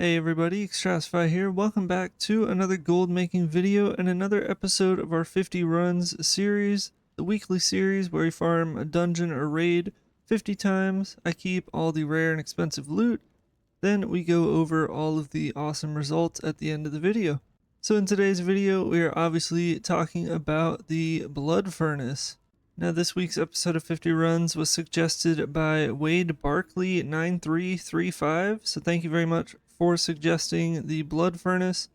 Hey everybody, Extrasify here. Welcome back to another gold making video and another episode of our 50 runs series, the weekly series where we farm a dungeon or raid 50 times. I keep all the rare and expensive loot, then we go over all of the awesome results at the end of the video. So in today's video, we are obviously talking about the Blood Furnace. Now this week's episode of 50 Runs was suggested by Wade Barkley 9335, so thank you very much for suggesting the Blood Furnace.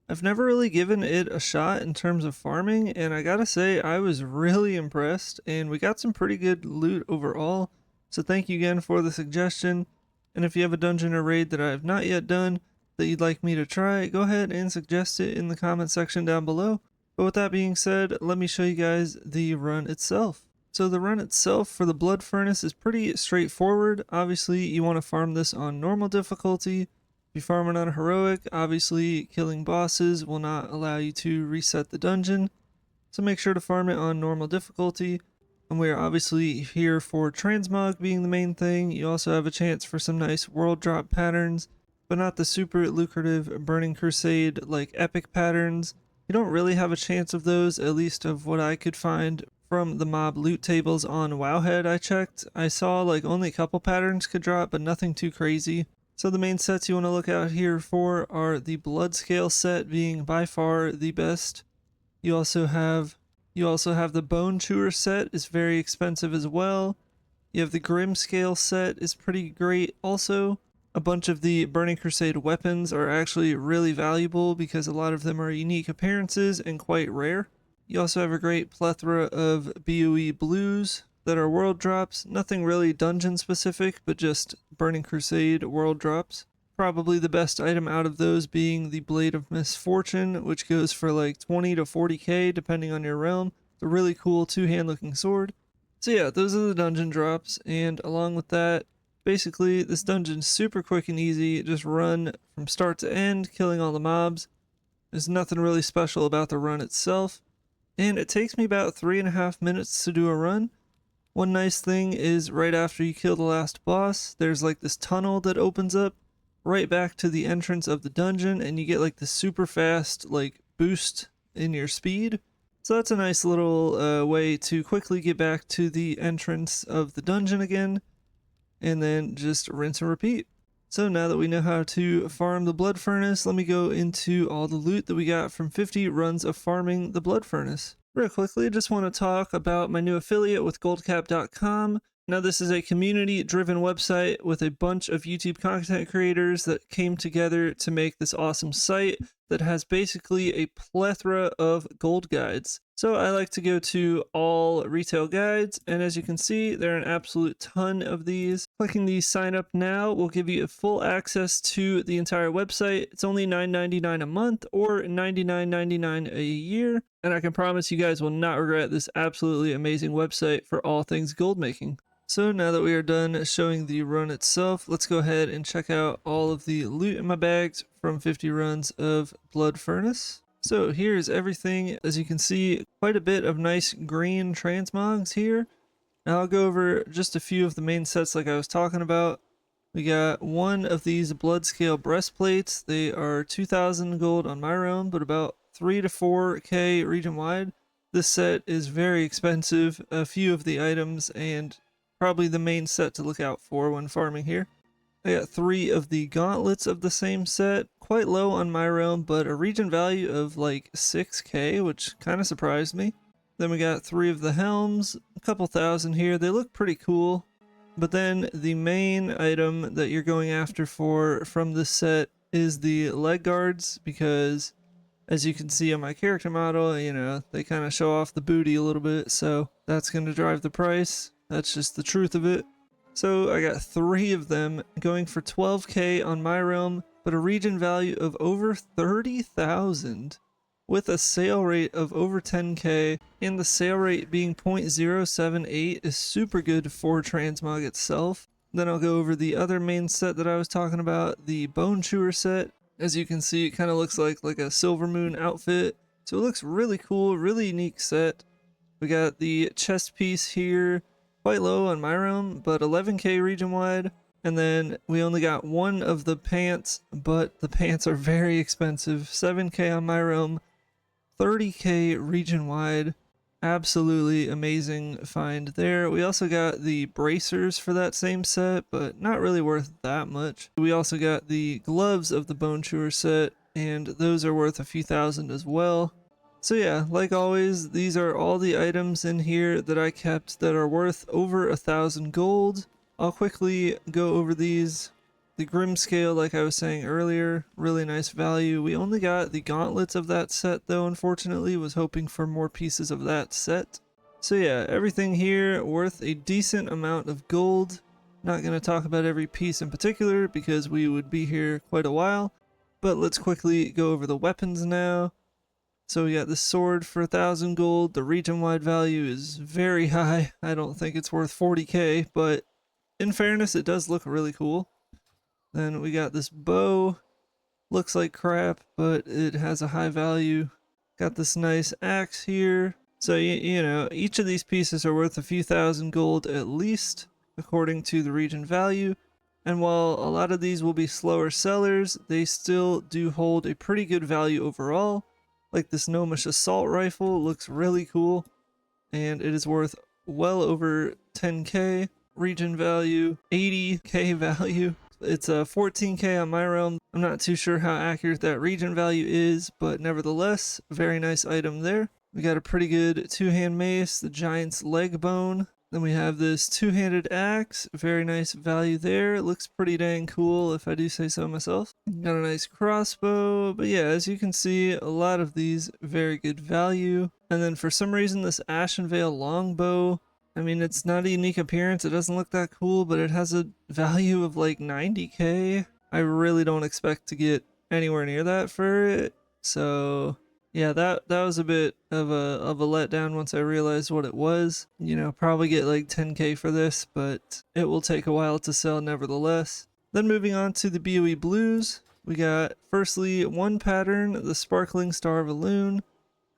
I've never really given it a shot in terms of farming, and I gotta say I was really impressed, and we got some pretty good loot overall, so thank you again for the suggestion. And if you have a dungeon or raid that I have not yet done that you'd like me to try, go ahead and suggest it in the comment section down below. But with that being said, let me show you guys the run itself. So the run itself for the Blood Furnace is pretty straightforward. Obviously, you want to farm this on normal difficulty. If you farm it on heroic, obviously killing bosses will not allow you to reset the dungeon. So make sure to farm it on normal difficulty. And we are obviously here for transmog being the main thing. You also have a chance for some nice world drop patterns, but not the super lucrative Burning Crusade like epic patterns. You don't really have a chance of those, at least of what I could find from the mob loot tables on Wowhead I checked. I saw like only a couple patterns could drop, but nothing too crazy. So the main sets you want to look out here for are the Blood Scale set being by far the best. You also have the Bone Chewer set is very expensive as well. You have the Grim Scale set is pretty great also. A bunch of the Burning Crusade weapons are actually really valuable because a lot of them are unique appearances and quite rare. You also have a great plethora of BOE blues that are world drops. Nothing really dungeon specific, but just Burning Crusade world drops. Probably the best item out of those being the Blade of Misfortune, which goes for like 20 to 40k depending on your realm. It's a really cool two-hand looking sword. So yeah, those are the dungeon drops, and along with that, basically, this dungeon's super quick and easy. Just run from start to end, killing all the mobs. There's nothing really special about the run itself. And it takes me about 3.5 minutes to do a run. One nice thing is right after you kill the last boss, there's like this tunnel that opens up right back to the entrance of the dungeon, and you get like this super fast like boost in your speed. So that's a nice little way to quickly get back to the entrance of the dungeon again, and then just rinse and repeat. So now that we know how to farm the Blood Furnace, let me go into all the loot that we got from 50 runs of farming the Blood Furnace. Real quickly, I just want to talk about my new affiliate with GoldCap.com. Now this is a community-driven website with a bunch of YouTube content creators that came together to make this awesome site that has basically a plethora of gold guides. So I like to go to all retail guides, and as you can see, there are an absolute ton of these. Clicking the sign up now will give you full access to the entire website. It's only $9.99 a month or $99.99 a year, and I can promise you guys will not regret this absolutely amazing website for all things gold making. So now that we are done showing the run itself, let's go ahead and check out all of the loot in my bags from 50 runs of Blood Furnace. So here's everything. As you can see, quite a bit of nice green transmogs here. Now I'll go over just a few of the main sets like I was talking about. We got one of these Blood Scale breastplates. They are 2,000 gold on my realm, but about 3 to 4k region wide. This set is very expensive. A few of the items and probably the main set to look out for when farming here. I got 3 of the gauntlets of the same set, quite low on my realm, but a region value of like 6k, which kind of surprised me. Then we got 3 of the helms, a couple thousand here. They look pretty cool. But then the main item that you're going after from this set is the leg guards, because as you can see on my character model, you know, they kind of show off the booty a little bit, so that's going to drive the price. That's just the truth of it. So I got 3 of them going for 12k on my realm, but a region value of over 30,000 with a sale rate of over 10k, and the sale rate being 0.078 is super good for transmog itself. Then I'll go over the other main set that I was talking about, the Bone Chewer set. As you can see, it kind of looks like a Silver Moon outfit, so it looks really cool, really unique set. We got the chest piece here, quite low on my realm, but 11k region wide. And then we only got one of the pants, but the pants are very expensive. 7k on my realm, 30k region wide. Absolutely amazing find there. We also got the bracers for that same set, but not really worth that much. We also got the gloves of the Bone Chewer set, and those are worth a few thousand as well. So yeah, like always, these are all the items in here that I kept that are worth over 1,000 gold. I'll quickly go over these. The Grim Scale, like I was saying earlier, really nice value. We only got the gauntlets of that set though, unfortunately. Was hoping for more pieces of that set. So yeah, everything here worth a decent amount of gold. Not going to talk about every piece in particular because we would be here quite a while. But let's quickly go over the weapons now. So we got the sword for 1,000 gold. The region-wide value is very high. I don't think it's worth 40k, but in fairness, it does look really cool. Then we got this bow. Looks like crap, but it has a high value. Got this nice axe here. So, you know, each of these pieces are worth a few thousand gold at least, according to the region value. And while a lot of these will be slower sellers, they still do hold a pretty good value overall. Like this Gnomish assault rifle looks really cool, and it is worth well over 10k. Region value, 80k value. It's a 14k on my realm. I'm not too sure how accurate that region value is, but nevertheless, very nice item there. We got a pretty good two-hand mace, the giant's leg bone. Then we have this two-handed axe, very nice value there. It looks pretty dang cool if I do say so myself. Got a nice crossbow, but yeah, as you can see, a lot of these very good value. And then for some reason, this Ashenvale longbow, I mean, it's not a unique appearance, it doesn't look that cool, but it has a value of like 90k. I really don't expect to get anywhere near that for it. So yeah, that was a bit of a letdown once I realized what it was. You know, probably get like 10k for this, but it will take a while to sell nevertheless. Then moving on to the BOE blues, we got firstly one pattern, the Sparkling Star of Elune.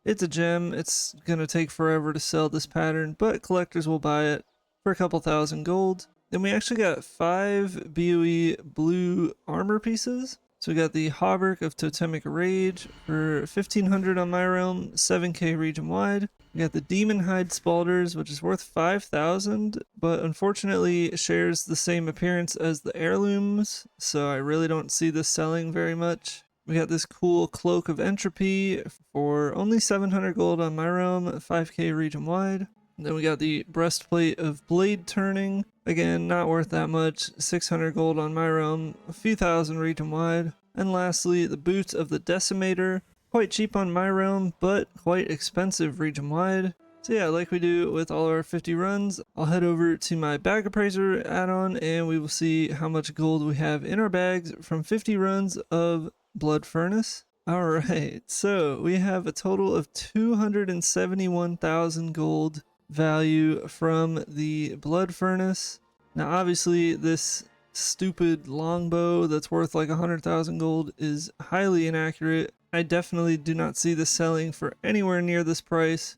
It's a gem. It's gonna take forever to sell this pattern, but collectors will buy it for a couple thousand gold. Then we actually got 5 BOE blue armor pieces. So we got the Hauberk of Totemic Rage for 1,500 on my realm, 7k region wide. We got the Demon Hide Spalders, which is worth 5,000, but unfortunately shares the same appearance as the heirlooms, so I really don't see this selling very much. We got this cool Cloak of Entropy for only 700 gold on my realm, 5k region wide. And then we got the Breastplate of Blade Turning. Again, not worth that much, 600 gold on my realm, a few thousand region wide. And lastly, the Boots of the Decimator. Quite cheap on my realm, but quite expensive region wide. So yeah, like we do with all our 50 runs, I'll head over to my Bag Appraiser add-on and we will see how much gold we have in our bags from 50 runs of Blood Furnace. Alright, so we have a total of 271,000 gold value from the Blood Furnace. Now obviously this stupid longbow that's worth like 100,000 gold is highly inaccurate. I definitely do not see this selling for anywhere near this price.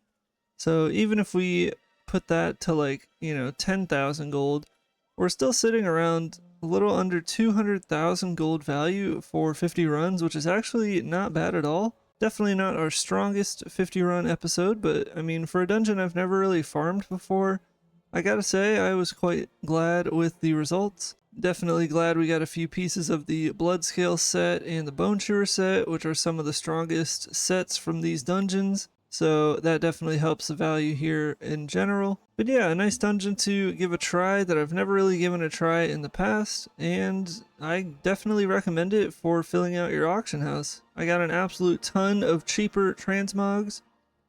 So even if we put that to like, you know, 10,000 gold, we're still sitting around a little under 200,000 gold value for 50 runs, which is actually not bad at all. Definitely not our strongest 50 run episode, but I mean, for a dungeon I've never really farmed before, I gotta say I was quite glad with the results. Definitely glad we got a few pieces of the Bloodscale set and the Bone Chewer set, which are some of the strongest sets from these dungeons. So that definitely helps the value here in general. But yeah, a nice dungeon to give a try that I've never really given a try in the past, and I definitely recommend it for filling out your auction house. I got an absolute ton of cheaper transmogs,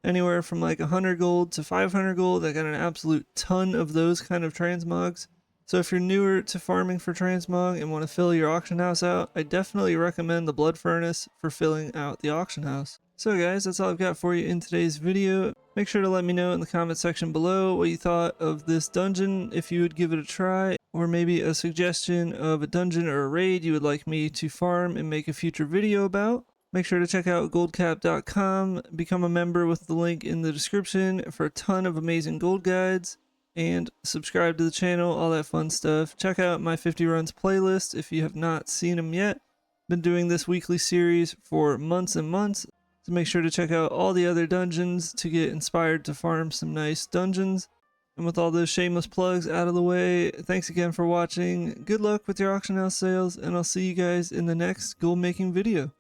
anywhere from like 100 gold to 500 gold. I got an absolute ton of those kind of transmogs. So if you're newer to farming for transmog and want to fill your auction house out, I definitely recommend the Blood Furnace for filling out the auction house. So guys, that's all I've got for you in today's video. Make sure to let me know in the comment section below what you thought of this dungeon, if you would give it a try, or maybe a suggestion of a dungeon or a raid you would like me to farm and make a future video about. Make sure to check out GoldCap.com, become a member with the link in the description for a ton of amazing gold guides. and subscribe to the channel, all that fun stuff. Check out my 50 runs playlist if you have not seen them yet. Been doing this weekly series for months and months, so make sure to check out all the other dungeons to get inspired to farm some nice dungeons. And with all those shameless plugs out of the way, thanks again for watching. Good luck with your auction house sales, and I'll see you guys in the next gold making video.